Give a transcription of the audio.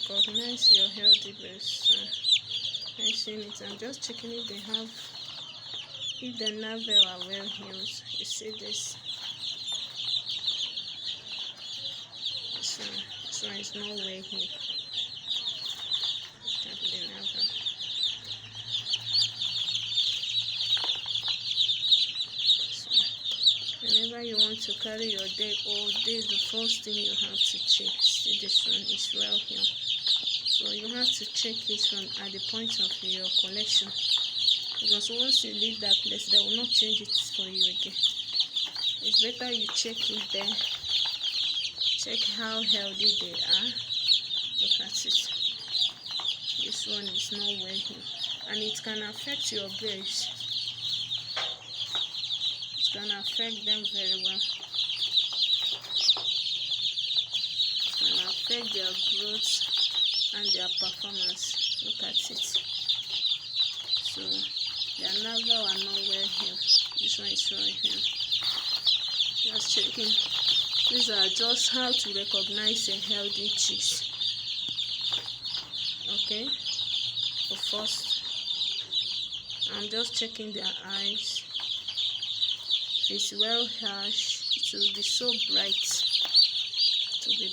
recognize your healthy breast. I'm seeing it. I'm just checking if the navel are well healed. You see this? This one is not well healed. Check the navel. Whenever you want to carry your day old, this is the first thing you have to check. See, this one is well healed. So you have to check it from at the point of your collection, because once you leave that place, they will not change it for you again. It's better you check it there. Check how healthy they are. Look at it. This one is not well healed, and it can affect your breast. It can affect them very well. It can affect their growth and their performance. Look at it. So their navel are not well healed. This one is well healed. Just checking. These are just how to recognize a healthy chicks. Okay. So first, I'm just checking their eyes. If it's well hatched, it will be so bright. It will be